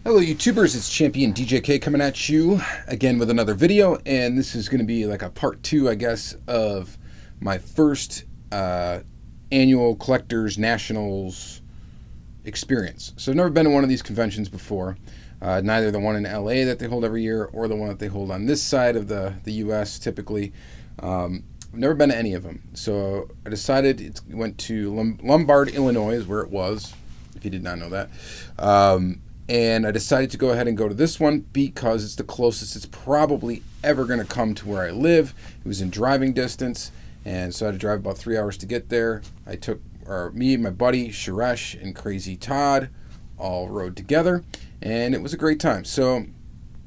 Hello YouTubers, it's Championdjk coming at you again with another video, and this is going to be like a part 2, I guess, of my first annual Collectors Nationals experience. So I've never been to one of these conventions before, neither the one in LA that they hold every year or the one that they hold on this side of the US typically. I've never been to any of them, so I decided went to Lombard, Illinois is where it was, if you did not know that. And I decided to go ahead and go to this one because it's the closest it's probably ever going to come to where I live. It was in driving distance, and so I had to drive about 3 hours to get there. I took me and my buddy Suresh and Crazy Todd all rode together, and it was a great time. So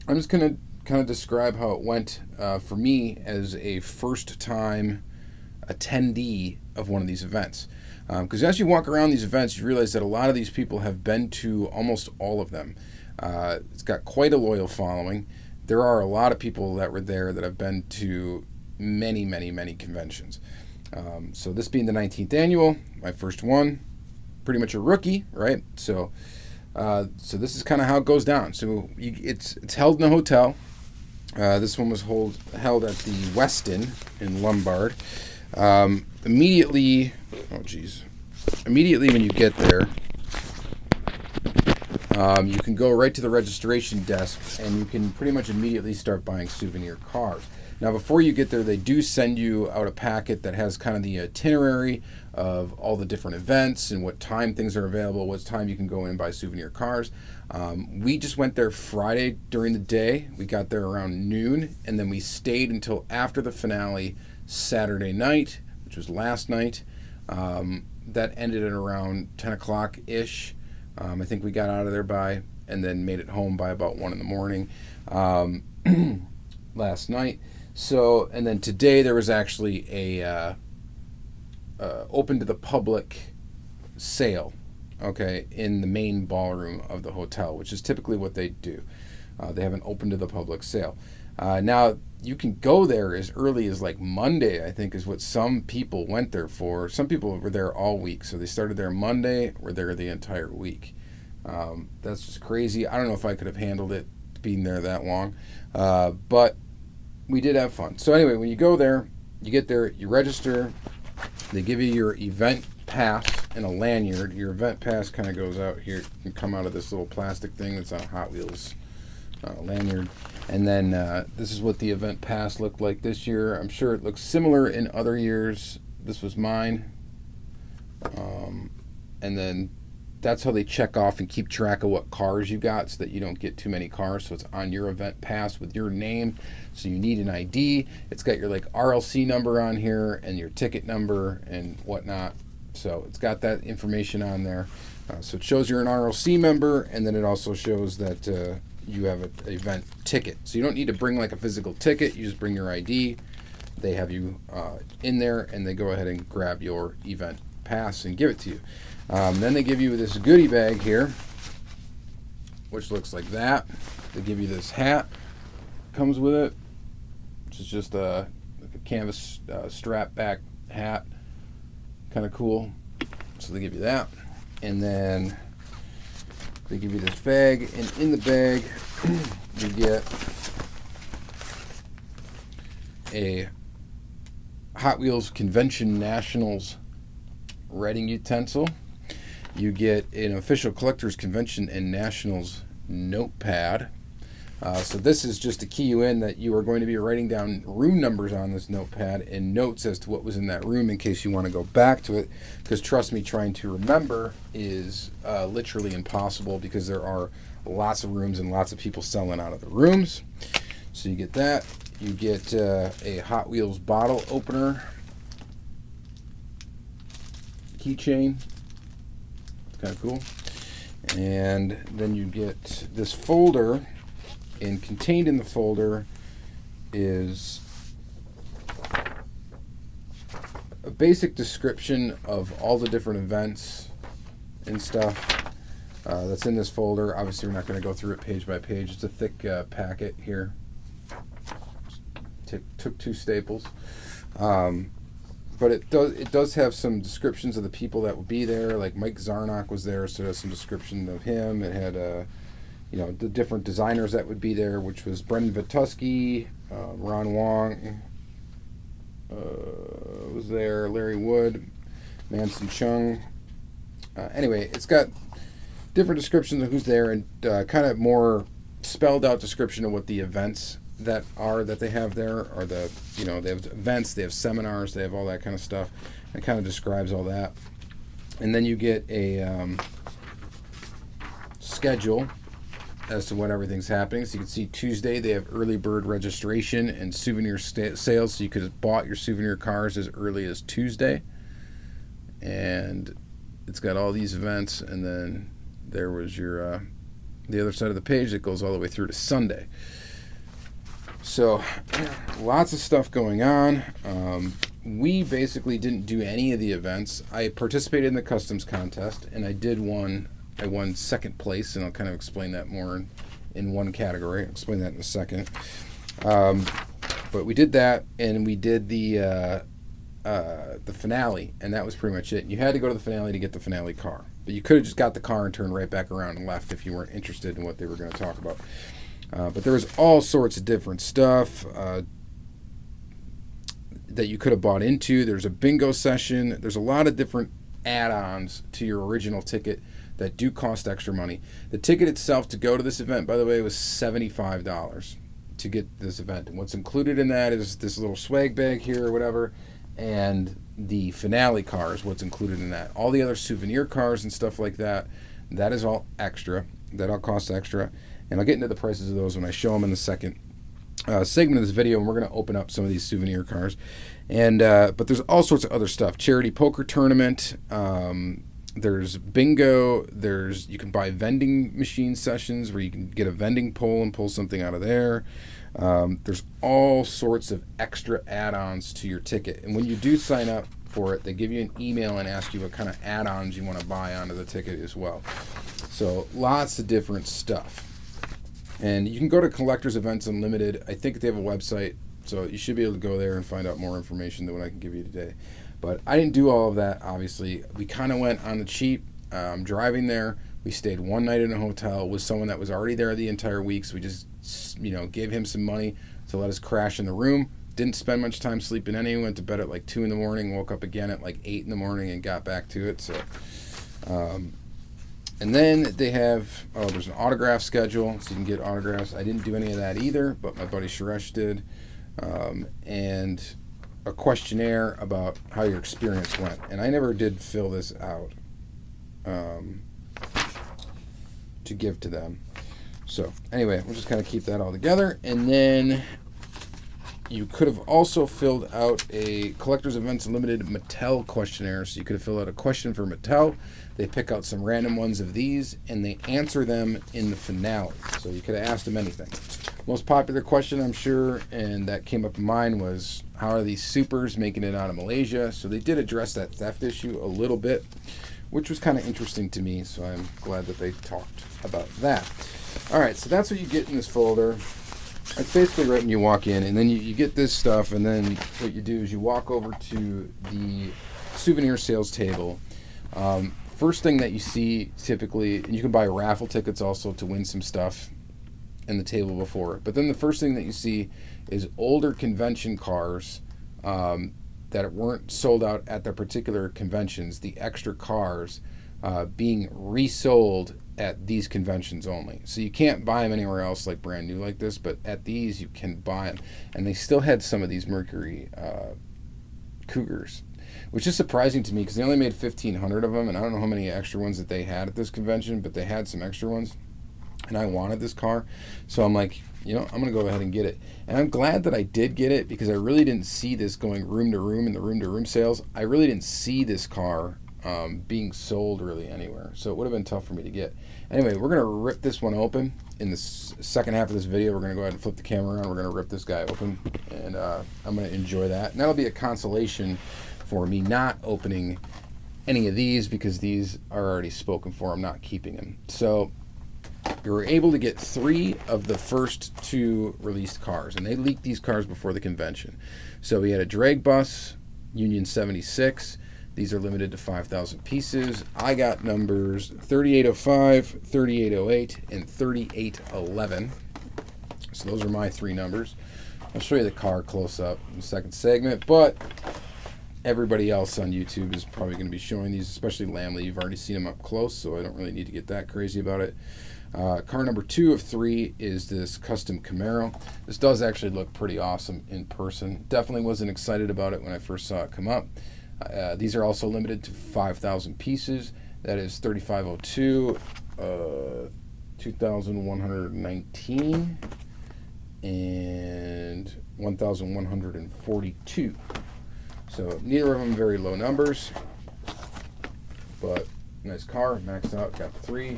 I'm just going to kind of describe how it went for me as a first-time attendee of one of these events. Because as you walk around these events, you realize that a lot of these people have been to almost all of them. It's got quite a loyal following. There are a lot of people that were there that have been to many, many, many conventions. So this being the 19th annual, my first one, pretty much a rookie, right? So this is kind of how it goes down. So it's held in a hotel. This one was held at the Westin in Lombard. Immediately when you get there, you can go right to the registration desk and you can pretty much immediately start buying souvenir cars. Now before you get there, they do send you out a packet that has kind of the itinerary of all the different events and what time things are available, what time you can go in and buy souvenir cars. We just went there Friday during the day. We got there around noon, and then we stayed until after the finale Saturday night, which was last night. That ended at around 10 o'clock-ish. I think we got out of there and then made it home by about 1 in the morning last night. So, and then today there was actually a open to the public sale, okay, in the main ballroom of the hotel, which is typically what they do. They have an open to the public sale. Now, you can go there as early as like Monday, I think, is what some people went there for. Some people were there all week, so they started there Monday, were there the entire week. That's just crazy. I don't know if I could have handled it being there that long, but we did have fun. So anyway, when you go there, you get there, you register, they give you your event pass and a lanyard. Your event pass kind of goes out here, it can come out of this little plastic thing that's on a Hot Wheels lanyard. And then this is what the event pass looked like this year. I'm sure it looks similar in other years. This was mine. And then that's how they check off and keep track of what cars you got so that you don't get too many cars. So it's on your event pass with your name. So you need an ID. It's got your like RLC number on here and your ticket number and whatnot. So it's got that information on there. So it shows you're an RLC member, and then it also shows that you have an event ticket. So you don't need to bring like a physical ticket. You just bring your ID. They have you in there, and they go ahead and grab your event pass and give it to you. Then they give you this goodie bag here, which looks like that. They give you this hat, comes with it, which is just like a canvas strap back hat, kind of cool. So they give you that, and then they give you this bag, and in the bag you get a Hot Wheels Convention Nationals writing utensil. You get an official Collectors Convention and Nationals notepad. So this is just to key you in that you are going to be writing down room numbers on this notepad and notes as to what was in that room in case you want to go back to it. Because trust me, trying to remember is literally impossible because there are lots of rooms and lots of people selling out of the rooms. So you get that. You get a Hot Wheels bottle opener keychain. It's kind of cool. And then you get this folder, and contained in the folder is a basic description of all the different events and stuff that's in this folder. Obviously, we're not going to go through it page by page. It's a thick packet here. Took 2 staples. But it does have some descriptions of the people that would be there. Like Mike Zarnock was there, so it has some description of him. It had the different designers that would be there, which was Brendan Vituski, Ron Wong was there, Larry Wood, Manson Chung. Anyway, it's got different descriptions of who's there and kind of more spelled out description of what the events that they have there are. They have events, they have seminars, they have all that kind of stuff. It kind of describes all that. And then you get a schedule as to what everything's happening. So you can see Tuesday they have early bird registration and souvenir sales. So you could have bought your souvenir cars as early as Tuesday. And it's got all these events. And then there was your the other side of the page that goes all the way through to Sunday. So lots of stuff going on. We basically didn't do any of the events. I participated in the customs contest, and I won second place, and I'll kind of explain that more in one category. I'll explain that in a second. But we did that, and we did the finale, and that was pretty much it. You had to go to the finale to get the finale car. But you could have just got the car and turned right back around and left if you weren't interested in what they were going to talk about. But there was all sorts of different stuff that you could have bought into. There's a bingo session. There's a lot of different add-ons to your original ticket that do cost extra money. The ticket itself to go to this event, by the way, was $75 to get this event. And what's included in that is this little swag bag here or whatever, and the finale car is what's included in that. All the other souvenir cars and stuff like that, that is all extra. That all costs extra. And I'll get into the prices of those when I show them in the second segment of this video, and we're going to open up some of these souvenir cars. And but there's all sorts of other stuff. Charity poker tournament. There's bingo. You can buy vending machine sessions where you can get a vending pole and pull something out of there. There's all sorts of extra add-ons to your ticket. And when you do sign up for it, they give you an email and ask you what kind of add-ons you want to buy onto the ticket as well. So lots of different stuff. And you can go to Collectors Events Unlimited. I think they have a website, so you should be able to go there and find out more information than what I can give you today. But I didn't do all of that, obviously. We kind of went on the cheap. Driving there, we stayed one night in a hotel with someone that was already there the entire week, so we just gave him some money to let us crash in the room. Didn't spend much time sleeping anyway. Went to bed at like 2 in the morning, woke up again at like 8 in the morning and got back to it. So, and then they have, there's an autograph schedule, so you can get autographs. I didn't do any of that either, but my buddy Suresh did. And a questionnaire about how your experience went. And I never did fill this out to give to them. So anyway, we'll just kind of keep that all together. And then you could have also filled out a Collectors Events Unlimited Mattel questionnaire. So you could have filled out a question for Mattel. They pick out some random ones of these, and they answer them in the finale. So you could have asked them anything. Most popular question, I'm sure, and that came up in mine was, how are these supers making it out of Malaysia? So they did address that theft issue a little bit, which was kind of interesting to me, so I'm glad that they talked about that. All right, so that's what you get in this folder. It's basically right when you walk in, and then you get this stuff, and then what you do is you walk over to the souvenir sales table. First thing that you see typically, and you can buy raffle tickets also to win some stuff in the table before, but then the first thing that you see is older convention cars that weren't sold out at their particular conventions, the extra cars being resold at these conventions only. So you can't buy them anywhere else like brand new like this, but at these you can buy them. And they still had some of these Mercury Cougars, which is surprising to me because they only made 1,500 of them, and I don't know how many extra ones that they had at this convention, but they had some extra ones, and I wanted this car. So I'm like, I'm going to go ahead and get it. And I'm glad that I did get it because I really didn't see this going room to room in the room-to-room sales. I really didn't see this car being sold really anywhere, so it would have been tough for me to get. Anyway, we're going to rip this one open. In the second half of this video, we're going to go ahead and flip the camera around. We're going to rip this guy open, and I'm going to enjoy that. And that'll be a consolation for me not opening any of these because these are already spoken for. I'm not keeping them. So we were able to get 3 of the first 2 released cars, and they leaked these cars before the convention. So we had a drag bus, Union 76, These are limited to 5,000 pieces. I got numbers 3805, 3808, and 3811. So those are my 3 numbers. I'll show you the car close up in the second segment, but everybody else on YouTube is probably going to be showing these, especially Lamley. You've already seen them up close, so I don't really need to get that crazy about it. Car number 2 of 3 is this custom Camaro. This does actually look pretty awesome in person. Definitely wasn't excited about it when I first saw it come up. These are also limited to 5,000 pieces. That is 3502, 2,119, and 1,142. So neither of them very low numbers, but nice car, maxed out, got 3,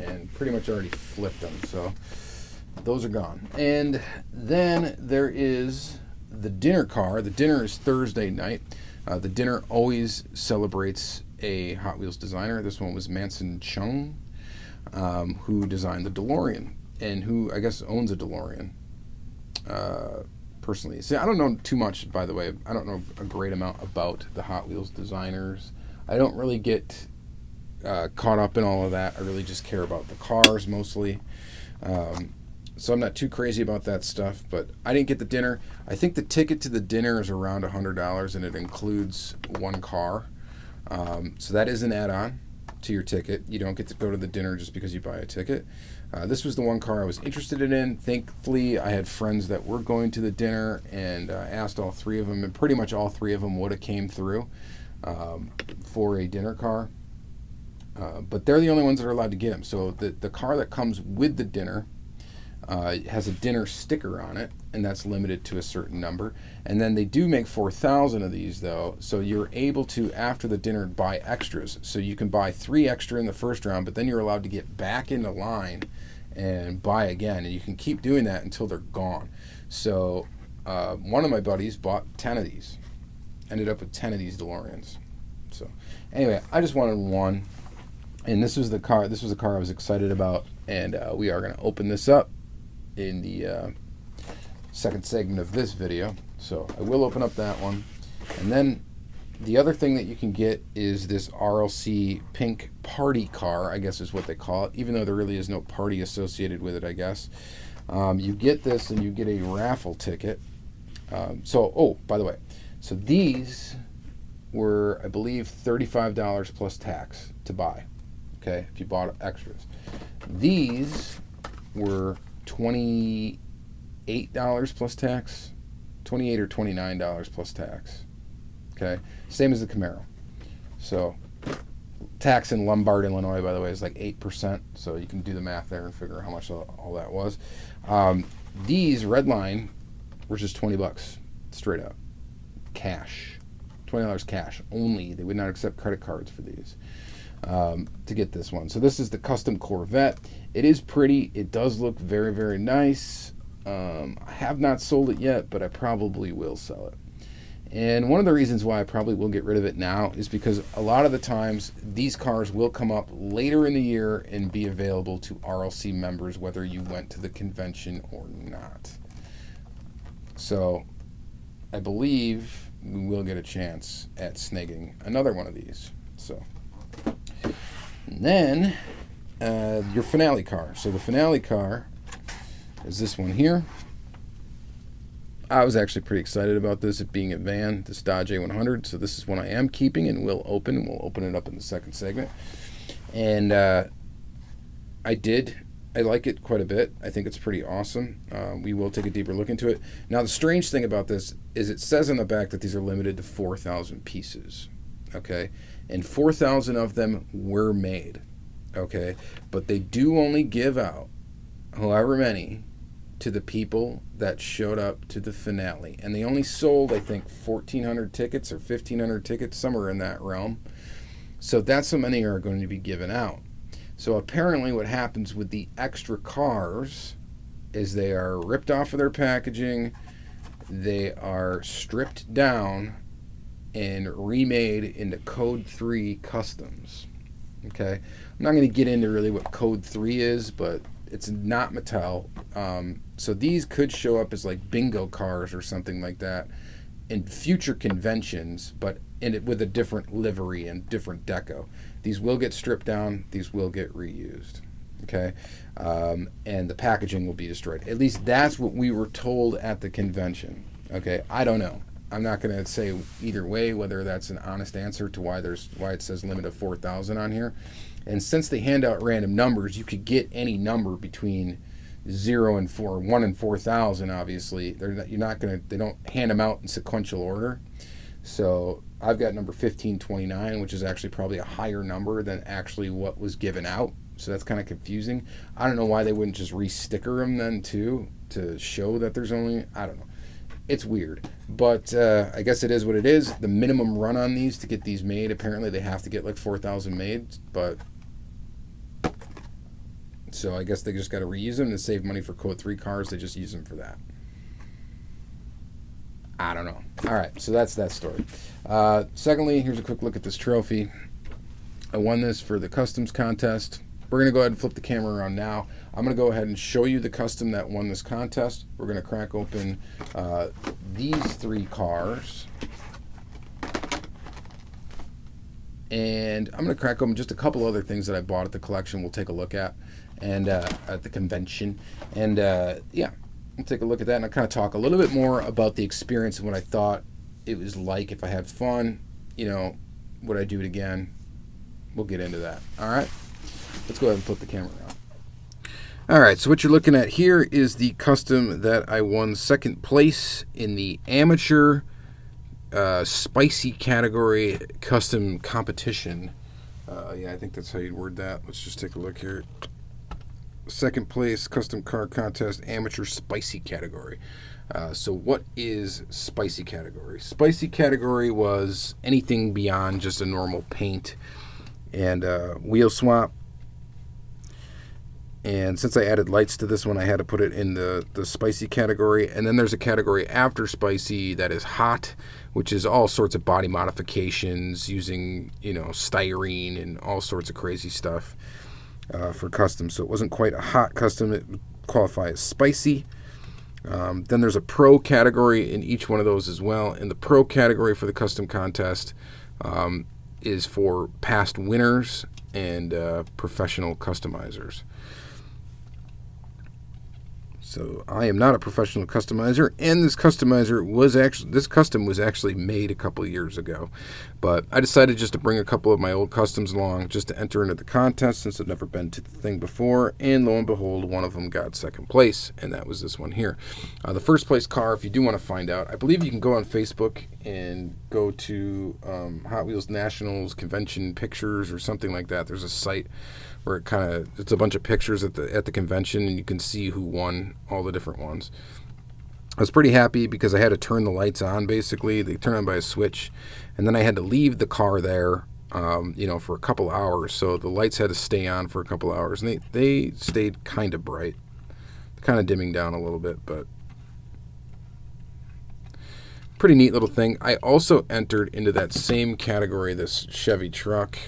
and pretty much already flipped them. So those are gone. And then there is the dinner car. The dinner is Thursday night. The dinner always celebrates a Hot Wheels designer. This one was Championdjk, who designed the DeLorean, and who I guess owns a DeLorean. Personally, see, I don't know too much, by the way. I don't know a great amount about the Hot Wheels designers. I don't really get caught up in all of that. I really just care about the cars mostly. So I'm not too crazy about that stuff, but I didn't get the dinner. I think the ticket to the dinner is around $100, and it includes 1 car. So that is an add-on to your ticket. You don't get to go to the dinner just because you buy a ticket. This was the 1 car I was interested in. Thankfully, I had friends that were going to the dinner, and asked all 3 of them, and pretty much all 3 of them would have came through for a dinner car. But they're the only ones that are allowed to get them. So the car that comes with the dinner has a dinner sticker on it, and that's limited to a certain number. And then they do make 4,000 of these, though, so you're able to, after the dinner, buy extras. So you can buy 3 extra in the first round, but then you're allowed to get back into line and buy again, and you can keep doing that until they're gone. So one of my buddies bought 10 of these, ended up with 10 of these DeLoreans. So anyway, I just wanted 1, and this was the car. This was the car I was excited about, and we are going to open this up in the second segment of this video. So I will open up that one. And then the other thing that you can get is this RLC pink party car, I guess is what they call it, even though there really is no party associated with it, I guess. You get this and you get a raffle ticket. Oh, by the way, so these were, I believe, $35 plus tax to buy, okay, if you bought extras. These were $28 plus tax, $28 or $29 plus tax. Okay, same as the Camaro. So tax in Lombard, Illinois, by the way, is like 8%. So you can do the math there and figure out how much all that was. These Redline were just $20 straight up, cash, $20 cash only. They would not accept credit cards for these. To get this one. So this is the custom Corvette. It is pretty. It does look very, very nice. I have not sold it yet, but I probably will sell it. And one of the reasons why I probably will get rid of it now is because a lot of the times these cars will come up later in the year and be available to RLC members, whether you went to the convention or not. So I believe we will get a chance at snagging another one of these. So, and then your finale car. So the finale car is this one here. I was actually pretty excited about this, it being a van, this Dodge A100. So this is one I am keeping and will open. We'll open it up in the second segment. And I like it quite a bit. I think it's pretty awesome. We will take a deeper look into it. Now, the strange thing about this is it says on the back that these are limited to 4,000 pieces. Okay, and 4,000 of them were made. Okay, but they do only give out however many to the people that showed up to the finale, and they only sold, I think, 1,400 tickets or 1,500 tickets, somewhere in that realm. So that's how many are going to be given out. So apparently what happens with the extra cars is they are ripped off of their packaging, they are stripped down and remade into Code 3 customs. Okay, I'm not going to get into really what Code 3 is, but it's not Mattel. So these could show up as like bingo cars or something like that in future conventions, but with a different livery and different deco. These will get stripped down. These will get reused. Okay, and the packaging will be destroyed. At least that's what we were told at the convention. Okay, I don't know. I'm not going to say either way whether that's an honest answer to why it says limit of 4,000 on here. And since they hand out random numbers, you could get any number between 0 and 4, 1 and 4,000. Obviously, they don't hand them out in sequential order. So I've got number 1529, which is actually probably a higher number than actually what was given out. So that's kind of confusing. I don't know why they wouldn't just re-sticker them then too to show that there's only, I don't know. It's weird, but I guess it is what it is. The minimum run on these to get these made, apparently they have to get like 4,000 made, but so I guess they just got to reuse them to save money for Code 3 cars. They just use them for that. I don't know. All right, so that's that story. Secondly, here's a quick look at this trophy. I won this for the customs contest. We're going to go ahead and flip the camera around now. I'm going to go ahead and show you the custom that won this contest. We're going to crack open these 3 cars. And I'm going to crack open just a couple other things that I bought at the collection we'll take a look at and at the convention. And yeah, we'll take a look at that and I'll kind of talk a little bit more about the experience and what I thought it was like. If I had fun, would I do it again? We'll get into that. All right. Let's go ahead and flip the camera around. All right, so what you're looking at here is the custom that I won second place in the amateur spicy category custom competition. Yeah, I think that's how you'd word that. Let's just take a look here. Second place custom car contest amateur spicy category. So what is spicy category? Spicy category was anything beyond just a normal paint and wheel swap. And since I added lights to this one, I had to put it in the spicy category. And then there's a category after spicy that is hot, which is all sorts of body modifications using, styrene and all sorts of crazy stuff for custom. So it wasn't quite a hot custom. It would qualify as spicy. Then there's a pro category in each one of those as well. And the pro category for the custom contest is for past winners and professional customizers. So I am not a professional customizer, and this custom was actually made a couple of years ago. But I decided just to bring a couple of my old customs along just to enter into the contest since I've never been to the thing before. And lo and behold, one of them got second place, and that was this one here. The first place car, if you do want to find out, I believe you can go on Facebook and go to Hot Wheels Nationals Convention Pictures or something like that. There's a site where it's a bunch of pictures at the convention, and you can see who won all the different ones. I was pretty happy because I had to turn the lights on, basically. They turn on by a switch, and then I had to leave the car there, for a couple hours. So the lights had to stay on for a couple hours, and they stayed kind of bright, kind of dimming down a little bit, but pretty neat little thing. I also entered into that same category, this Chevy truck.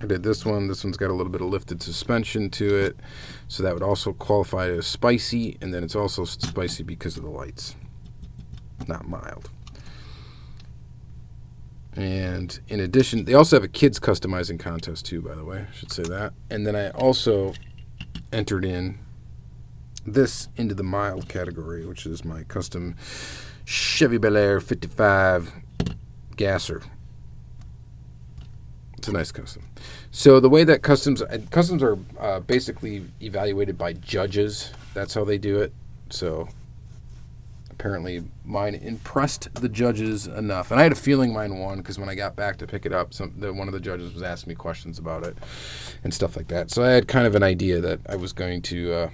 I did this one. This one's got a little bit of lifted suspension to it, so that would also qualify as spicy, and then it's also spicy because of the lights, not mild. And in addition, they also have a kids customizing contest too, by the way. I should say that. And then I also entered in this into the mild category, which is my custom Chevy Bel Air 55 gasser. It's a nice custom. So the way that customs are basically evaluated by judges. That's how they do it. So apparently mine impressed the judges enough. And I had a feeling mine won because when I got back to pick it up, one of the judges was asking me questions about it and stuff like that. So I had kind of an idea that I was going to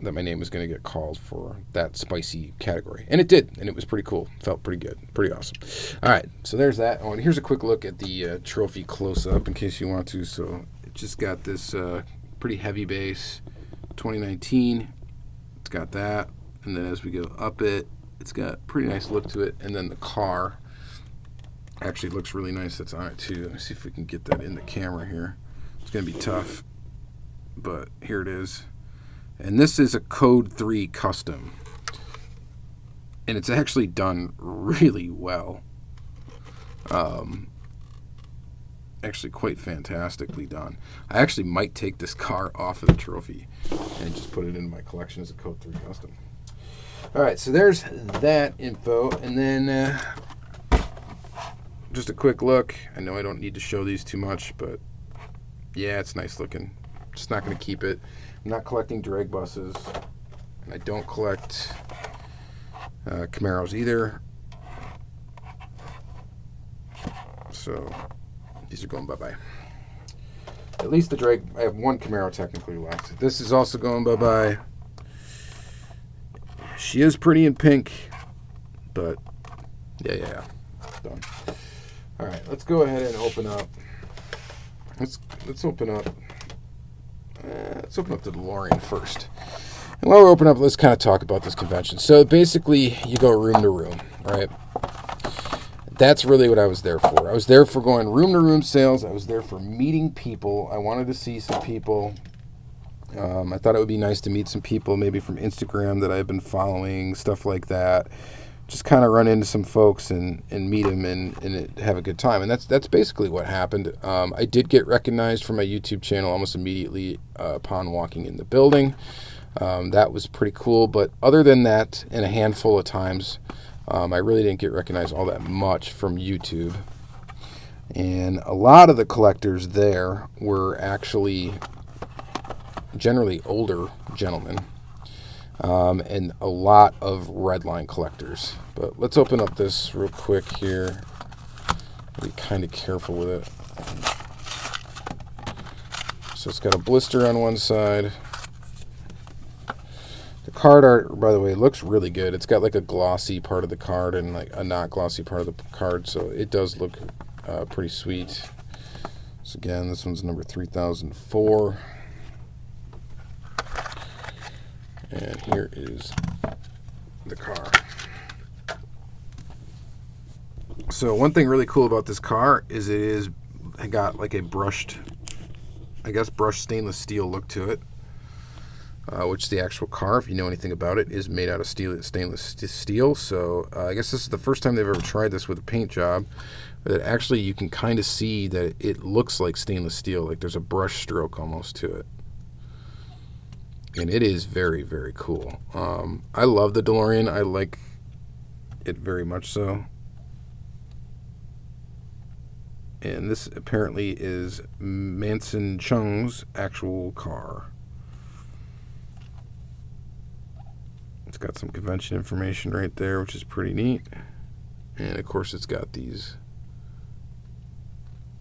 that my name was going to get called for that spicy category. And it did, and it was pretty cool. Felt pretty good. Pretty awesome. All right, so there's that. Oh, and here's a quick look at the trophy close-up in case you want to. So it just got this pretty heavy base, 2019. It's got that. And then as we go up it, it's got a pretty nice look to it. And then the car actually looks really nice that's on it too. Let me see if we can get that in the camera here. It's going to be tough, but here it is. And this is a Code 3 custom. And it's actually done really well. Actually quite fantastically done. I actually might take this car off of the trophy and just put it in my collection as a Code 3 custom. All right, so there's that info. And then just a quick look. I know I don't need to show these too much, but yeah, it's nice looking. Just not going to keep it. I'm not collecting drag buses, and I don't collect Camaros either. So these are going bye-bye. At least the drag, I have one Camaro technically left. This is also going bye-bye. She is pretty in pink, but yeah, done. All right, let's go ahead and open up. Let's open up. Let's open up the DeLorean first. And while we open up, let's kind of talk about this convention. So basically, you go room to room, right? That's really what I was there for. I was there for going room to room sales. I was there for meeting people. I wanted to see some people. I thought it would be nice to meet some people, maybe from Instagram that I've been following, stuff like that. Just kind of run into some folks and meet them and have a good time. And that's basically what happened. I did get recognized for my YouTube channel almost immediately upon walking in the building. That was pretty cool. But other than that, and a handful of times, I really didn't get recognized all that much from YouTube. And a lot of the collectors there were actually generally older gentlemen, and a lot of redline collectors. But let's open up this real quick here. Be kind of careful with it. So it's got a blister on one side. The card art, by the way, looks really good. It's got like a glossy part of the card and like a not glossy part of the card, so it does look pretty sweet. So again, this one's number 3004. And here is the car. So one thing really cool about this car is it got like a brushed stainless steel look to it. Which the actual car, if you know anything about it, is made out of stainless steel. So I guess this is the first time they've ever tried this with a paint job. That actually you can kind of see that it looks like stainless steel, like there's a brush stroke almost to it. And it is very, very cool. I love the DeLorean. I like it very much so. And this apparently is Championdjk's actual car. It's got some convention information right there, which is pretty neat. And of course it's got these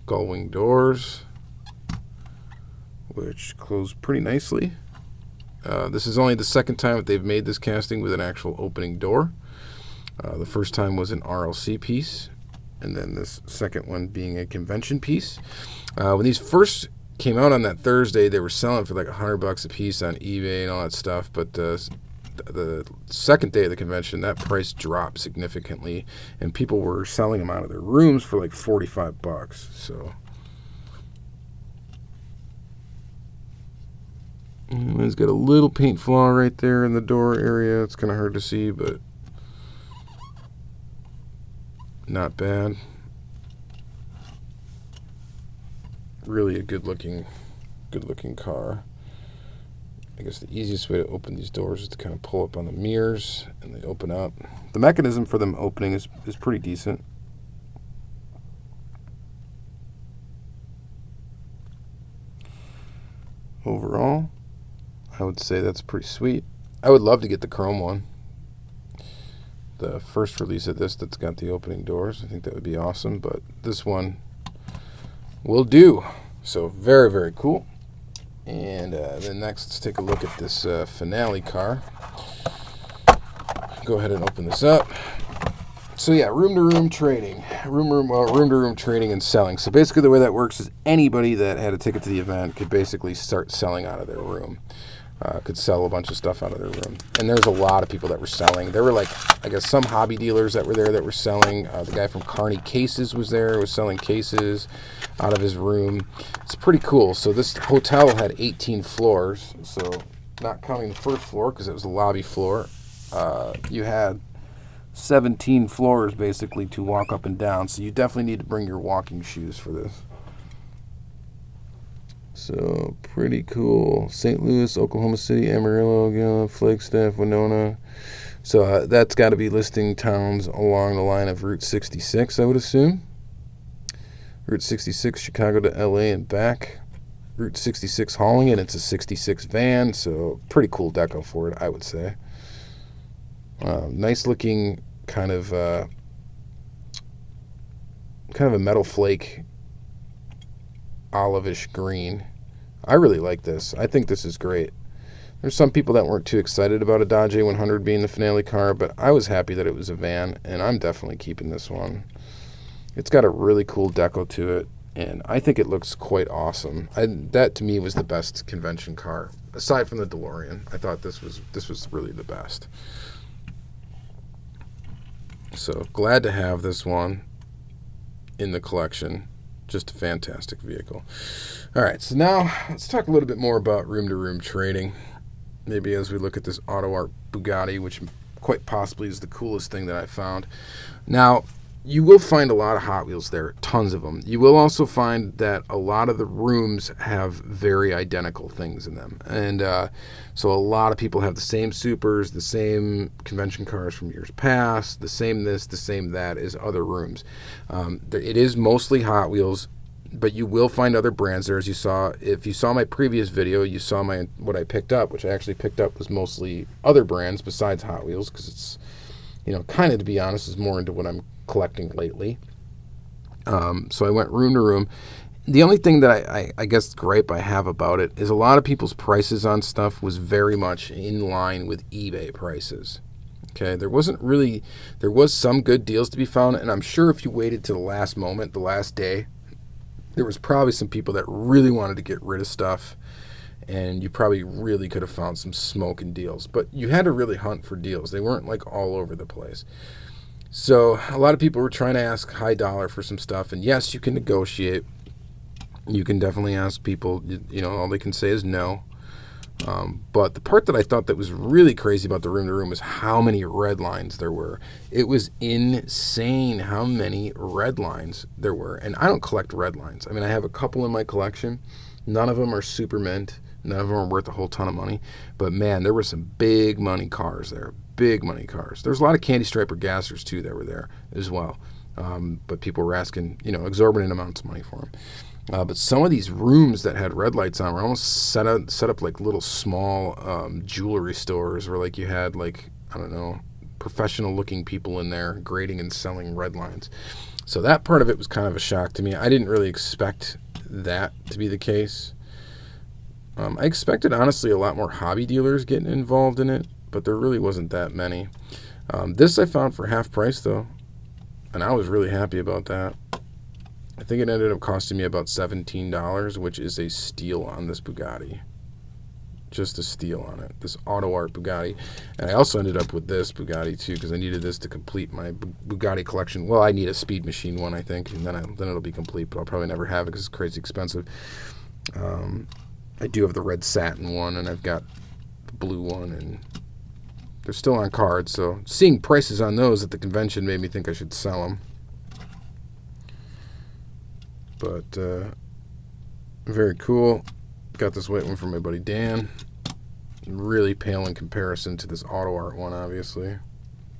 gull-wing doors, which close pretty nicely. This is only the second time that they've made this casting with an actual opening door. The first time was an RLC piece, and then this second one being a convention piece. When these first came out on that Thursday, they were selling for like $100 a piece on eBay and all that stuff, but the second day of the convention, that price dropped significantly, and people were selling them out of their rooms for like $45. So it's got a little paint flaw right there in the door area. It's kind of hard to see, but not bad. Really a good looking car. I guess the easiest way to open these doors is to kind of pull up on the mirrors, and they open up. The mechanism for them opening is pretty decent. Overall, I would say that's pretty sweet. I would love to get the chrome one. The first release of this that's got the opening doors. I think that would be awesome, but this one will do. So very, very cool. And then next, let's take a look at this finale car. Go ahead and open this up. So yeah, room-to-room trading. Room-to-room trading and selling. So basically the way that works is anybody that had a ticket to the event could basically start selling out of their room. Could sell a bunch of stuff out of their room. And there's a lot of people that were selling. There were like, I guess, some hobby dealers that were there that were selling. The guy from Carney Cases was there, was selling cases out of his room. It's pretty cool. So this hotel had 18 floors. So not counting the first floor because it was the lobby floor. You had 17 floors basically to walk up and down, so you definitely need to bring your walking shoes for this. So pretty cool. St. Louis, Oklahoma City, Amarillo, Flagstaff, Winona. So that's got to be listing towns along the line of Route 66, I would assume. Route 66, Chicago to LA and back. Route 66 hauling it. It's a 66 van, so pretty cool deco for it, I would say. Nice looking kind of a metal flake olive-ish green. I really like this. I think this is great. There's some people that weren't too excited about a Dodge A100 being the finale car, but I was happy that it was a van, and I'm definitely keeping this one. It's got a really cool deco to it, and I think it looks quite awesome. That to me was the best convention car, aside from the DeLorean. I thought this was really the best. So glad to have this one in the collection. Just a fantastic vehicle. All right, so now let's talk a little bit more about room-to-room trading. Maybe as we look at this Auto Art Bugatti, which quite possibly is the coolest thing that I found. Now, you will find a lot of Hot Wheels there, tons of them. You will also find that a lot of the rooms have very identical things in them. And so a lot of people have the same Supers, the same convention cars from years past, the same this, the same that as other rooms. It is mostly Hot Wheels, but you will find other brands there. As you saw, if you saw my previous video, you saw what I picked up, which I actually picked up was mostly other brands besides Hot Wheels, because it's, kind of, to be honest, is more into what I'm collecting lately. So I went room to room. The only thing that I guess gripe I have about it is a lot of people's prices on stuff was very much in line with eBay prices. Okay, there was some good deals to be found, and I'm sure if you waited to the last moment, the last day, there was probably some people that really wanted to get rid of stuff, and you probably really could have found some smoking deals. But you had to really hunt for deals. They weren't like all over the place. So a lot of people were trying to ask high dollar for some stuff, and yes, you can negotiate. You can definitely ask people, all they can say is no. But the part that I thought that was really crazy about the room to room was how many red lines there were. It was insane how many red lines there were. And I don't collect red lines. I mean, I have a couple in my collection. None of them are super mint. None of them are worth a whole ton of money. But man, there were some big money cars there. Big money cars. There's a lot of Candy Striper gassers too that were there as well. But people were asking, exorbitant amounts of money for them. But some of these rooms that had red lights on were almost set up like little small jewelry stores, where like you had professional looking people in there grading and selling red lines. So that part of it was kind of a shock to me. I didn't really expect that to be the case. I expected, honestly, a lot more hobby dealers getting involved in it, but there really wasn't that many. This I found for half price, though, and I was really happy about that. I think it ended up costing me about $17, which is a steal on this Bugatti. Just a steal on it, this Auto Art Bugatti. And I also ended up with this Bugatti, too, because I needed this to complete my Bugatti collection. Well, I need a Speed Machine one, I think, and then it'll be complete, but I'll probably never have it because it's crazy expensive. I do have the red satin one, and I've got the blue one, and they're still on cards, so seeing prices on those at the convention made me think I should sell them. But very cool. Got this white one from my buddy Dan. Really pale in comparison to this Auto Art one, obviously.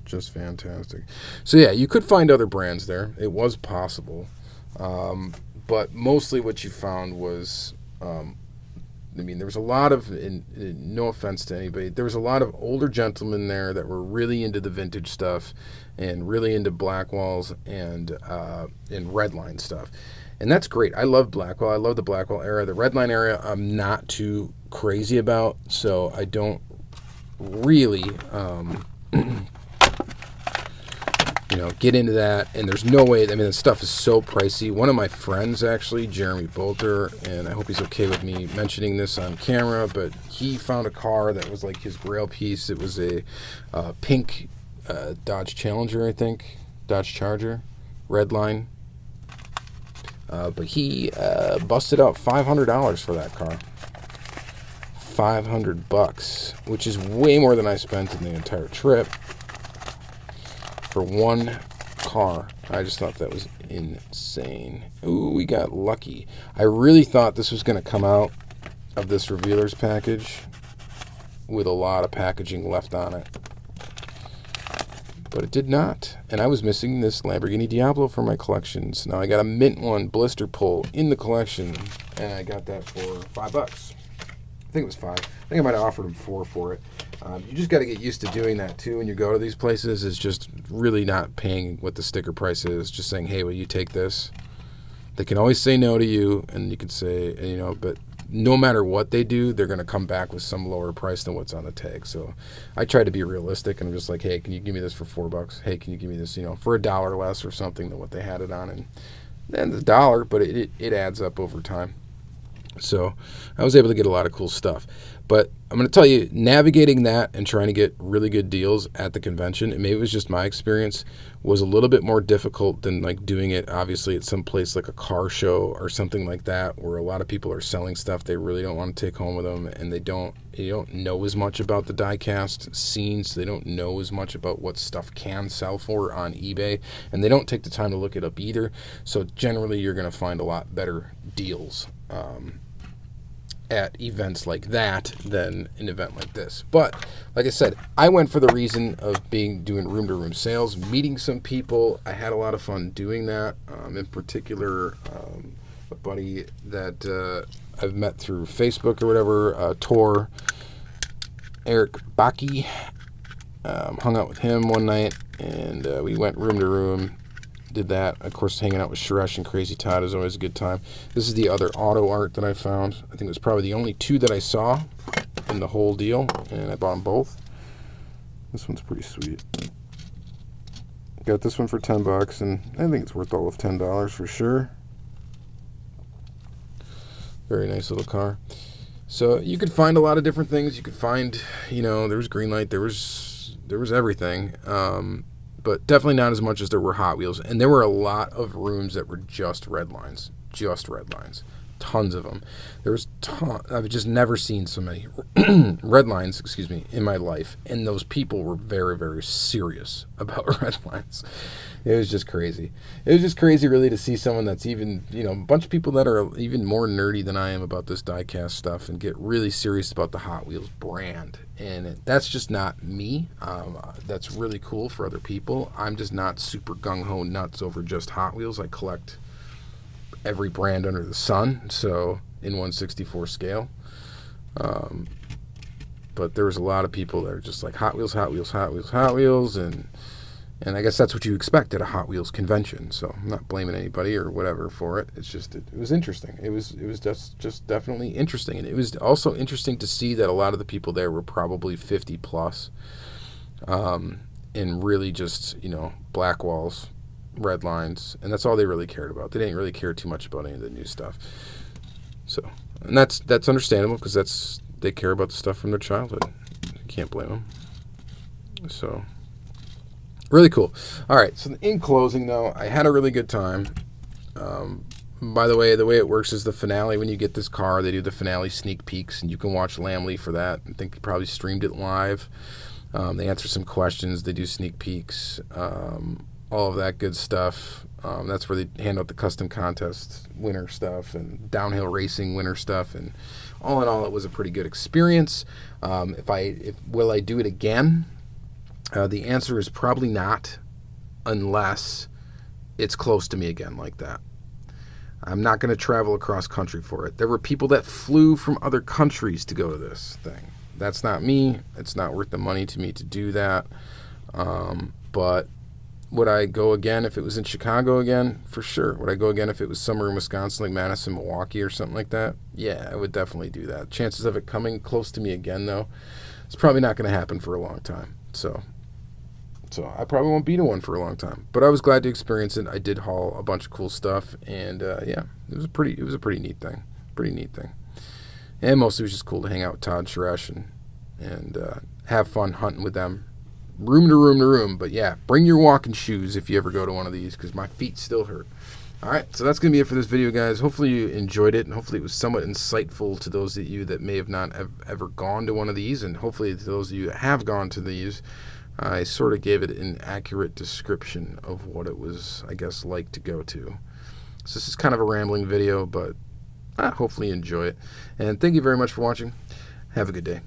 Just fantastic. So yeah, you could find other brands there. It was possible. But mostly what you found was, there was a lot of, no offense to anybody, there was a lot of older gentlemen there that were really into the vintage stuff and really into Blackwells and Redline stuff. And that's great. I love Blackwell. I love the Blackwell era. The Redline era I'm not too crazy about, so I don't really get into that. And there's no way, the stuff is so pricey. One of my friends, actually, Jeremy Bolter, and I hope he's okay with me mentioning this on camera, but he found a car that was like his grail piece. It was a pink Dodge Challenger, I think. Dodge Charger, Redline. But he busted out $500 for that car. $500, which is way more than I spent in the entire trip. for one car. I just thought that was insane. Ooh, we got lucky. I really thought this was going to come out of this revealers package with a lot of packaging left on it, but it did not. And I was missing this Lamborghini Diablo for my collection. So now I got a mint one blister pull in the collection, and I got that for $5. I think it was $5. I think I might have offered him $4 for it. You just got to get used to doing that too when you go to these places. Is just really not paying what the sticker price is. Just saying, hey, will you take this? They can always say no to you, and you can say, you know, but no matter what they do, they're going to come back with some lower price than what's on the tag. So I try to be realistic, and I'm just like, hey, can you give me this for $4? Hey, can you give me this, you know, for $1 less or something than what they had it on? And then the $1, but it adds up over time. So I was able to get a lot of cool stuff. But I'm going to tell you, navigating that and trying to get really good deals at the convention, and maybe it was just my experience, was a little bit more difficult than like doing it obviously at some place like a car show or something like that, where a lot of people are selling stuff they really don't want to take home with them, and you don't know as much about the diecast scene, so they don't know as much about what stuff can sell for on eBay, and they don't take the time to look it up either. So generally you're going to find a lot better deals at events like that than an event like this. But like I said, I went for the reason of doing room-to-room sales, meeting some people. I had a lot of fun doing that. In particular, a buddy that I've met through Facebook or whatever, Tor, Eric Baki, hung out with him one night, and we went room to room. Did that. Of course, hanging out with Suresh and Crazy Todd is always a good time. This is the other auto art that I found. I think it was probably the only two that I saw in the whole deal, and I bought them both. This one's pretty sweet. Got this one for $10, and I think it's worth all of $10 for sure. Very nice little car. So you could find a lot of different things. You could find, you know, there was Greenlight, there was everything. But definitely not as much as there were Hot Wheels. And there were a lot of rooms that were just red lines. Just red lines. Tons of them. There was I've just never seen so many red lines, in my life. And those people were very, very serious about red lines. It was just crazy. It was just crazy, really, to see someone that's even, you know, a bunch of people that are even more nerdy than I am about this diecast stuff and get really serious about the Hot Wheels brand. And that's just not me. That's really cool for other people. I'm just not super gung-ho nuts over just Hot Wheels. I collect every brand under the sun, so in 1/64 scale. But there was a lot of people that are just like Hot Wheels, Hot Wheels, Hot Wheels, Hot Wheels, and I guess that's what you expect at a Hot Wheels convention. So I'm not blaming anybody or whatever for it. It's just it was interesting. It was just definitely interesting, and it was also interesting to see that a lot of the people there were probably 50 plus, and really just, you know, black walls, red lines, and that's all they really cared about. They didn't really care too much about any of the new stuff. So, and that's understandable, because they care about the stuff from their childhood. You can't blame them. So, really cool. All right, so in closing, though, I had a really good time. By the way it works is the finale. When you get this car, they do the finale sneak peeks, and you can watch Lamley for that. I think he probably streamed it live. They answer some questions. They do sneak peeks. All of that good stuff. That's where they hand out the custom contest winner stuff and downhill racing winner stuff. And all in all, it was a pretty good experience. Will I do it again? The answer is probably not, unless it's close to me again like that. I'm not going to travel across country for it. There were people that flew from other countries to go to this thing. That's not me. It's not worth the money to me to do that. But would I go again if it was in Chicago again? For sure. Would I go again if it was somewhere in Wisconsin, like Madison, Milwaukee, or something like that? Yeah, I would definitely do that. Chances of it coming close to me again, though, it's probably not going to happen for a long time. So I probably won't be to one for a long time. But I was glad to experience it. I did haul a bunch of cool stuff, and yeah, it was a pretty neat thing. And mostly it was just cool to hang out with Todd, Suresh, and have fun hunting with them. Room to room. But yeah, bring your walking shoes if you ever go to one of these, because my feet still hurt. All right, so that's going to be it for this video, guys. Hopefully you enjoyed it, and hopefully it was somewhat insightful to those of you that may have not ever gone to one of these, and hopefully to those of you that have gone to these, I sort of gave it an accurate description of what it was, I guess, like to go to. So this is kind of a rambling video, but hopefully you enjoy it. And thank you very much for watching. Have a good day.